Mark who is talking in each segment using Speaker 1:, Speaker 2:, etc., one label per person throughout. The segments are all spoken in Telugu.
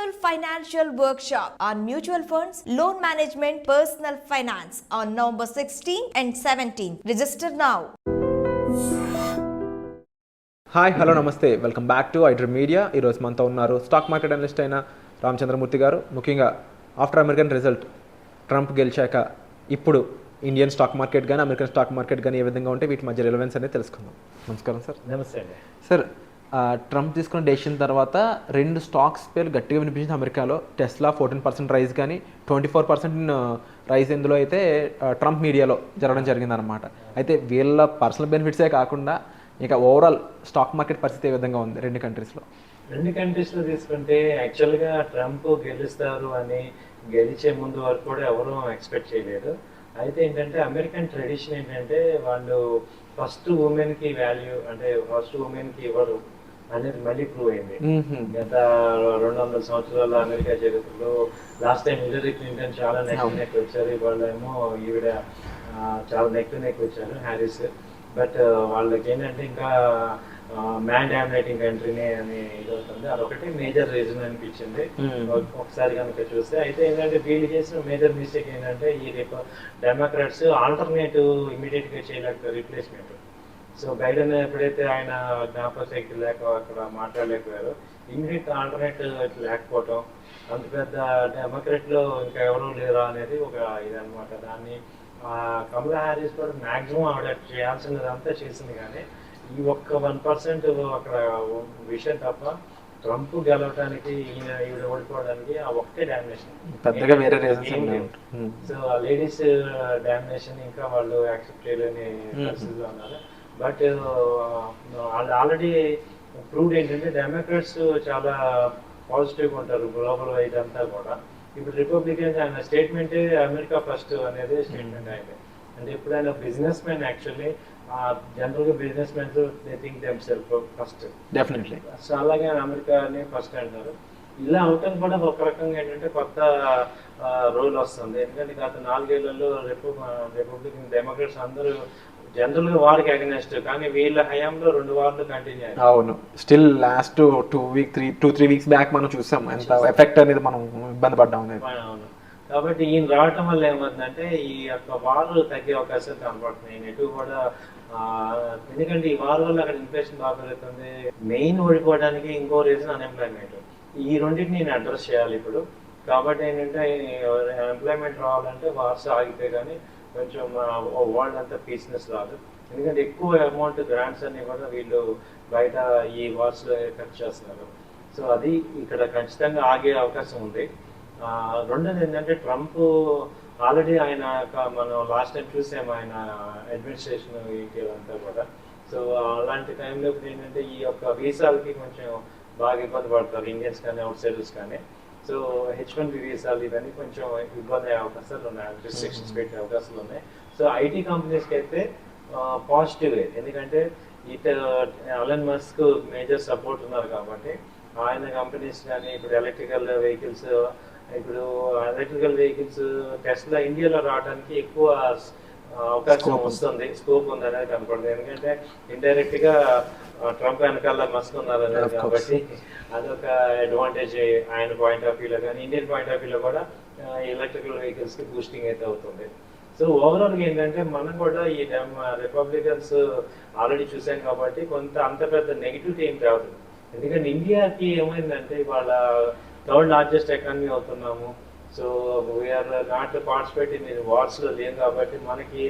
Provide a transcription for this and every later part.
Speaker 1: annual financial workshop on mutual funds, loan management, personal finance on November 16 and 17. Register now.
Speaker 2: Hi hello నమస్తే, welcome back to iDream media. ఈరోజు మనతో ఉన్నారు స్టాక్ మార్కెట్ అనలిస్ట్ అయిన రామచంద్రమూర్తి గారు. ముఖ్యంగా ఆఫ్టర్ అమెరికన్ రిజల్ట్ ట్రంప్ గెలిచాక ఇప్పుడు ఇండియన్ స్టాక్ మార్కెట్ కానీ అమెరికన్ స్టాక్ మార్కెట్ కానీ ఏ విధంగా ఉంటే వీటి మధ్య రిలవెన్స్ అనేది తెలుసుకుందాం. నమస్కారం సార్.
Speaker 3: నమస్తే అండి
Speaker 2: సార్, ట్రంప్ తీసుకున్న డెసిషన్ తర్వాత రెండు స్టాక్స్ పేర్లు గట్టిగా వినిపించింది అమెరికాలో. టెస్లా 14% రైజ్ కానీ 24% రైజ్ ఇందులో అయితే ట్రంప్ మీడియాలో జరగడం జరిగిందనమాట. అయితే వీళ్ళ పర్సనల్ బెనిఫిట్సే కాకుండా ఇక ఓవరాల్ స్టాక్ మార్కెట్ పరిస్థితి ఏ విధంగా ఉంది రెండు కంట్రీస్లో
Speaker 3: తీసుకుంటే యాక్చువల్గా ట్రంప్ గెలుస్తారు అని గెలిచే ముందు వరకు కూడా ఎవరూ ఎక్స్పెక్ట్ చేయలేదు. అయితే ఏంటంటే అమెరికన్ ట్రెడిషన్ ఏంటంటే వాళ్ళు ఫస్ట్ ఉమెన్కి వాల్యూ అంటే ఫస్ట్ ఉమెన్కి ఇవ్వరు అనేది మళ్ళీ ప్రూవ్ అయింది. గత 200 సంవత్సరాల అమెరికా చరిత్రలో లాస్ట్ టైం హిల్లరీ క్లింటన్ చాలా నెక్ వచ్చారు, వాళ్ళేమో ఈవిడ చాలా నెక్ వచ్చారు హ్యారిస్. బట్ వాళ్ళకి ఏంటంటే ఇంకా మ్యాన్ డామినేటింగ్ కంట్రీనే అని ఇది అవుతుంది. అదొకటి మేజర్ రీజన్ అనిపించింది ఒకసారి కనుక చూస్తే. అయితే ఏంటంటే వీళ్ళు చేసిన మేజర్ మిస్టేక్ ఏంటంటే ఈ డెమోక్రాట్స్ ఆల్టర్నేటివ్ ఇమీడియట్ గా చేయలేకపోయారు, రిప్లేస్మెంట్. సో బైడెన్ ఎప్పుడైతే ఆయన జ్ఞాపక శక్తి లేక అక్కడ మాట్లాడలేకపోయారు, ఇమీడియట్ ఆల్టర్నేటివ్ లేకపోవటం, అంత పెద్ద డెమోక్రాట్ లో ఇంకా ఎవరూ లేరా అనేది ఒక ఇది అనమాట. దాన్ని కమలా హ్యారిస్ కూడా మాక్సిమం ఆవిడ చేయాల్సినదంతా చేసింది, కానీ ఈ ఒక్క 1% అక్కడ విషయం తప్ప ట్రంప్ గెలవడానికి ఈవిడ ఓడిపోవడానికి ఆ ఒక్కటే డామినేషన్,
Speaker 2: పెద్దగా వేరే రీజన్స్ లేవు.
Speaker 3: సో ఆ లేడీస్ డామినేషన్ ఇంకా వాళ్ళు యాక్సెప్ట్ చేయలేని పరిస్థితిలో ఉన్నారు. బట్ ఆల్రెడీ ప్రూవ్డ్ ఏంటంటే డెమోక్రాట్స్ చాలా పాజిటివ్గా ఉంటారు గ్లోబల్ వైజ్ అంతా కూడా. ఇప్పుడు రిపబ్లికన్స్ ఆయన స్టేట్మెంటే అమెరికా ఫస్ట్ అనేది స్టేట్మెంట్ అయింది. అంటే ఎప్పుడైనా బిజినెస్ మ్యాన్ యాక్చువల్లీ జనరల్గా business mans they think them self first,
Speaker 2: definitely.
Speaker 3: So అలాగే అమెరికాని ఫస్ట్ అంటారు. ఇలా అవటం కూడా ఒక రకంగా ఏంటంటే కొత్త రోల్ వస్తుంది. ఎందుకంటే గత 4 ఏళ్లలో రిపబ్లికన్ డెమోక్రాట్స్ అందరూ జనరల్ గా వారికి అగెనెస్ట్, కానీ వీళ్ళ హయాంలో 2 వార్లు కంటిన్యూ అయ్యాయి.
Speaker 2: అవును, స్టిల్ లాస్ట్ 2-3 వీక్స్ బ్యాక్ మనం చూసాం ఎంత ఎఫెక్ట్ అనేది మనం ఇబ్బంది పడ్డాం అనేది.
Speaker 3: అవును, కాబట్టి ఈయన రావటం వల్ల ఏమందంటే ఈ యొక్క వారు తగ్గే అవకాశాలు కనపడుతున్నాయి. ఎటు కూడా ఎందుకంటే ఈ వారు వల్ల అక్కడ ఇన్ఫ్లేషన్ బాగా పెరుగుతుంది. మెయిన్ ఓడిపోవడానికి ఇంకో రీజన్ అన్ఎంప్లాయ్మెంట్. ఈ రెండింటిని నేను అడ్రస్ చేయాలి ఇప్పుడు. కాబట్టి ఏంటంటే ఎంప్లాయ్మెంట్ రావాలంటే వార్స్ ఆగితే కానీ కొంచెం వరల్డ్ అంతా పీస్నెస్ రాదు. ఎందుకంటే ఎక్కువ అమౌంట్ గ్రాంట్స్ అన్ని కూడా వీళ్ళు బయట ఈ వార్స్లో ఖర్చు చేస్తున్నారు. సో అది ఇక్కడ ఖచ్చితంగా ఆగే అవకాశం ఉంది. రెండోది ఏంటంటే ట్రంప్ ఆల్రెడీ ఆయన మనం లాస్ట్ టైం చూసాము ఆయన అడ్మినిస్ట్రేషన్ అంతా కూడా. సో అలాంటి టైంలో ఏంటంటే ఈ యొక్క వీసాలకి కొంచెం బాగా ఇబ్బంది పడతారు ఇండియన్స్ కానీ అవుట్ సైడర్స్ కానీ. సో H1B వీసాలు ఇవన్నీ కొంచెం ఇబ్బంది అయ్యే అవకాశాలు ఉన్నాయి, రిస్ట్రిక్షన్స్ పెట్టే అవకాశాలు ఉన్నాయి. సో ఐటీ కంపెనీస్కి అయితే పాజిటివే, ఎందుకంటే ఇటు ఎలన్ మస్క్ మేజర్ సపోర్ట్ ఉన్నారు కాబట్టి ఆయన కంపెనీస్ కానీ ఇప్పుడు ఎలక్ట్రికల్ వెహికల్స్ టెస్లా ఇండియాలో రావడానికి ఎక్కువ అవకాశం వస్తుంది, స్కోప్ ఉంది అనేది కనపడుతుంది. ఎందుకంటే ఇండైరెక్ట్ గా ట్రంప్ వెనకాల మస్క్ ఉన్నారు అనేది కాబట్టి అదొక అడ్వాంటేజ్ ఆయన పాయింట్ ఆఫ్ వ్యూలో. కానీ ఇండియన్ పాయింట్ ఆఫ్ వ్యూలో కూడా ఎలక్ట్రికల్ వెహికల్స్ కి బూస్టింగ్ అయితే అవుతుంది. సో ఓవరాల్ గా ఏంటంటే మనం కూడా ఈ రిపబ్లికన్స్ ఆల్రెడీ చూసాం కాబట్టి కొంత అంత పెద్ద నెగిటివిటీ ఏం రాదు. ఎందుకంటే ఇండియాకి ఏమైందంటే ఇవాళ 3rd లార్జెస్ట్ ఎకానమీ అవుతున్నాము. So we are not participate in wars లో లేవు కాబట్టి మనకి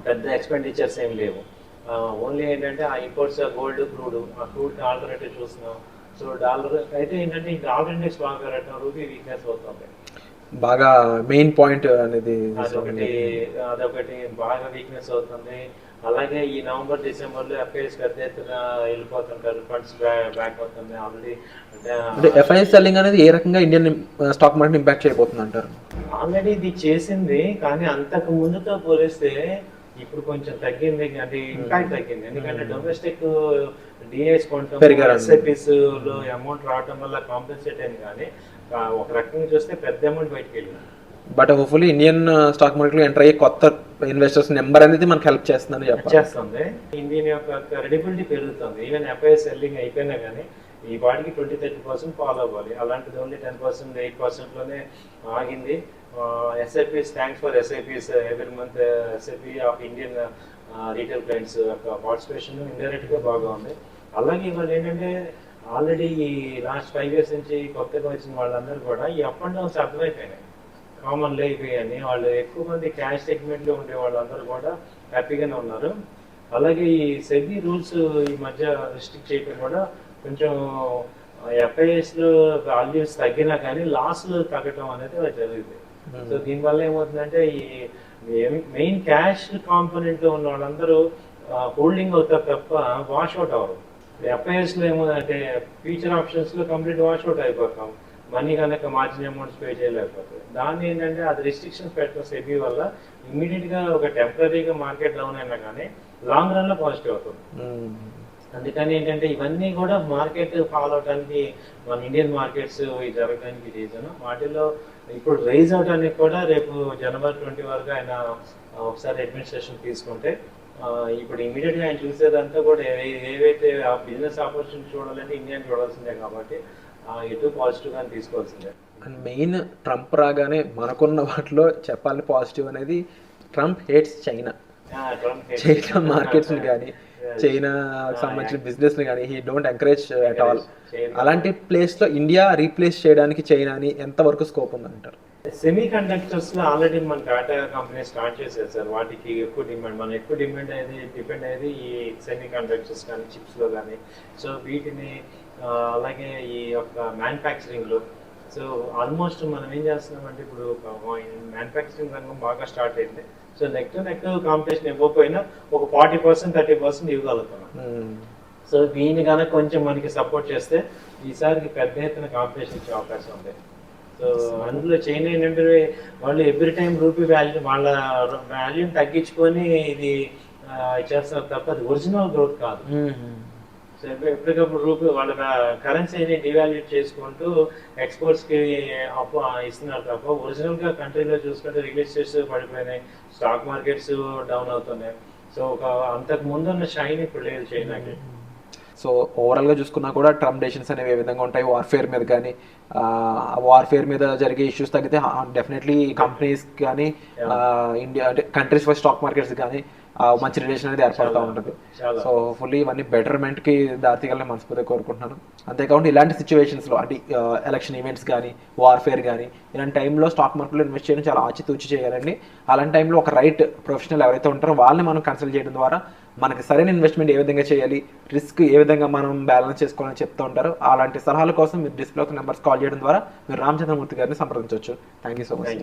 Speaker 3: పెద్ద ఎక్స్పెండిచర్స్ ఏం లేవు. ఓన్లీ ఏంటంటే ఆ ఇంపోర్ట్స్ గోల్డ్, క్రూడ్ ఆల్టర్నేటివ్ చూస్తున్నాం. సో డాలర్ అయితే ఏంటంటే ఈ డాలర్ ఇండెక్స్ బాగా పెరగడం, రూపీ వీక్నెస్ అవుతుంది
Speaker 2: బాగా మెయిన్ పాయింట్ అనేది.
Speaker 3: అదొకటి బాగా వీక్నెస్ అవుతుంది. అలాగే ఈ నవంబర్ డిసెంబర్లో ఎఫ్ఐఎస్ పెద్ద ఎత్తున వెళ్ళిపోతుంటారు, ఫండ్స్ బ్యాక్ అవుతుంది ఆల్రెడీ.
Speaker 2: అంటే ఎఫ్ఐఎస్ సెల్లింగ్ అనేది ఏ రకంగా ఇండియన్ స్టాక్ మార్కెట్ ఇంపాక్ట్ చేయబోతుంది అంటారు?
Speaker 3: ఆల్రెడీ ఇది చేసింది, కానీ అంతకు ముందుతో పోలిస్తే ఇప్పుడు కొంచెం తగ్గింది, అంటే ఇంపాక్ట్ తగ్గింది. ఎందుకంటే డొమెస్టిక్ డిఐస్ కొంటాం, ఎస్ఐపిస్ లో అమౌంట్ రావడం వల్ల కాంపెన్సేట్ అయింది, కానీ ఒక రకంగా చూస్తే పెద్ద అమౌంట్ బయటకు వెళ్ళింది.
Speaker 2: బట్ హోప్ఫుల్లీ ఇండియన్ స్టాక్ మార్కెట్లో ఎంటర్ అయ్యే కొత్త ఇన్వెస్టర్స్ నెంబర్ అనేది మనకు హెల్ప్ చేస్తుందని
Speaker 3: చేస్తుంది. ఇండియన్ యొక్క క్రెడిబిలిటీ పెరుగుతుంది. ఈవెన్ ఎఫ్ఐఎస్ సెల్లింగ్ అయిపోయినా కానీ ఈ పాటికి 20-30% ఫాలో అవ్వాలి. అలాంటిది ఓన్లీ 10%, 8%లోనే ఆగింది. SIPs, thanks for SIPs every month. SIP of Indian retail clients యొక్క పార్టిసిపేషన్ ఇండైరెక్ట్గా బాగా ఉంది. అలాగే ఇవాళ ఏంటంటే ఆల్రెడీ ఈ లాస్ట్ 5 years నుంచి కొత్తగా వచ్చిన వాళ్ళందరూ కూడా ఈ అప్ అండ్ డౌన్స్ అర్థమైపోయినాయి, కామన్లో అయిపోయాయని. వాళ్ళు ఎక్కువ మంది క్యాష్ సెగ్మెంట్లో ఉండే వాళ్ళందరూ కూడా హ్యాపీగానే ఉన్నారు. అలాగే ఈ సెబీ రూల్స్ ఈ మధ్య రిస్ట్రిక్ట్ చేయడం కూడా కొంచెం ఎఫ్ఐఎస్లో వాల్యూస్ తగ్గినా కానీ లాస్లు తగ్గడం అనేది జరుగుతుంది. సో దీనివల్ల ఏమవుతుందంటే ఈ మెయిన్ క్యాష్ కాంపోనెంట్లో ఉన్న వాళ్ళందరూ హోల్డింగ్ అవుతారు తప్ప వాష్ అవుట్ అవ్వరు. ఎఫ్ఐఎస్లో ఏమవుతుందంటే ఫ్యూచర్ ఆప్షన్స్లో కంప్లీట్ వాష్ అవుట్ అయిపోతాం, మనీ కనుక మార్జిన్ అమౌంట్స్ పే చేయలేకపోతుంది. దాన్ని ఏంటంటే అది రిస్ట్రిక్షన్స్ పెట్టడం సెబీ వల్ల ఇమీడియట్గా ఒక టెంపరీగా మార్కెట్ డౌన్ అయినా కానీ లాంగ్ రన్లో పాజిటివ్ అవుతుంది. అందుకని ఏంటంటే ఇవన్నీ కూడా మార్కెట్ ఫాలో అవడానికి మన ఇండియన్ మార్కెట్స్ జరగడానికి రీజన్. వాటిలో ఇప్పుడు రైజ్ అవడానికి కూడా రేపు January 20 వరకు ఆయన ఒకసారి అడ్మినిస్ట్రేషన్ తీసుకుంటే ఇప్పుడు ఇమీడియట్గా ఆయన చూసేదంతా కూడా ఏవైతే ఆ బిజినెస్ ఆపర్చునిటీ చూడాలంటే ఇండియాని చూడాల్సిందే కాబట్టి ఎటు పాజిటివ్గా తీసుకోవాల్సిందే.
Speaker 2: అండ్ మెయిన్ ట్రంప్ రాగానే మనకున్న వాటిలో చెప్పాలని పాజిటివ్ అనేది Trump hates China. China markets కానీ చైనాకి సంబంధించిన బిజినెస్ కానీ he don't encourage at all. అలాంటి ప్లేస్ లో ఇండియా రీప్లేస్ చేయడానికి చైనాని ఎంతవరకు స్కోప్ ఉందంటారు?
Speaker 3: సెమీ కండక్టర్స్ లో ఆల్రెడీ మన టాటా కంపెనీ స్టార్ట్ చేశారు సార్. వాటికి ఎక్కువ డిమాండ్, మన ఎక్కువ డిపెండ్ అయ్యేది ఈ సెమీ కండక్టర్స్ కానీ చిప్స్ లో కానీ. సో వీటిని అలాగే ఈ యొక్క మ్యానుఫ్యాక్చరింగ్ లో సో ఆల్మోస్ట్ మనం ఏం చేస్తున్నామంటే ఇప్పుడు మ్యానుఫ్యాక్చరింగ్ రంగం బాగా స్టార్ట్ అయింది. సో నెక్స్ట్ కాంపిటీషన్ ఇవ్వకపోయినా ఒక 40%, 30% ఇవ్వగలుగుతున్నాం. సో దీన్ని కనుక కొంచెం మనకి సపోర్ట్ చేస్తే ఈసారికి పెద్ద ఎత్తున కాంపిటీషన్ ఇచ్చే అవకాశం ఉంది. సో అందులో చైనా ఏంటంటే వాళ్ళు ఎవ్రీ టైం రూపీ వాల్యూ వాళ్ళ వాల్యూని తగ్గించుకొని ఇది చేస్తారు తప్ప అది ఒరిజినల్ గ్రోత్ కాదు. సో ఎప్పటికప్పుడు రూపీ వాళ్ళ కరెన్సీని డివాల్యూట్ చేసుకుంటూ ఎక్స్పోర్ట్స్కి ఇస్తున్నారు తప్ప ఒరిజినల్గా కంట్రీలో చూసుకుంటే రియల్ ఎస్టేట్స్ పడిపోయినాయి, స్టాక్ మార్కెట్స్ డౌన్ అవుతున్నాయి. సో ఒక అంతకు ముందు ఉన్న షైన్ ఇప్పుడు లేదు చైనాకి.
Speaker 2: సో ఓవరాల్గా చూసుకున్నా కూడా ట్రంప్ డెసిషన్స్ అనేవి ఏ విధంగా ఉంటాయి వార్ఫేర్ మీద కానీ, వార్ఫేర్ మీద జరిగే ఇష్యూస్ తగ్గితే డెఫినెట్లీ కంపెనీస్ కానీ ఇండియా అంటే కంట్రీస్ ఫర్ స్టాక్ మార్కెట్స్ కానీ మంచి రిలేషన్ అనేది ఏర్పడుతూ ఉంటుంది. సో ఫుల్లీ ఇవన్నీ బెటర్మెంట్కి దారితీయాలని మనస్ఫూర్తిగా కోరుకుంటున్నాను. అంతేకాకుండా ఇలాంటి సిచ్యువేషన్స్లో అంటే ఎలక్షన్ ఈవెంట్స్ కానీ వార్ఫేర్ కానీ ఇలాంటి టైంలో స్టాక్ మార్కెట్లో ఇన్వెస్ట్ చేయడం చాలా ఆచితూచి చేయాలండి. అలాంటి టైంలో ఒక రైట్ ప్రొఫెషనల్ ఎవరైతే ఉంటారో వాళ్ళని మనం కన్సల్ట్ చేయడం ద్వారా మనకి సరైన ఇన్వెస్ట్మెంట్ ఏ విధంగా చేయాలి, రిస్క్ ఏ విధంగా మనం బ్యాలెన్స్ చేసుకోవాలని చెప్తూ ఉంటారు. అలాంటి సలహాల కోసం మీరు డిస్ప్లే నెంబర్స్ కాల్ చేయడం ద్వారా మీరు రామచంద్రమూర్తి గారిని సంప్రదించవచ్చు. Thank you so much.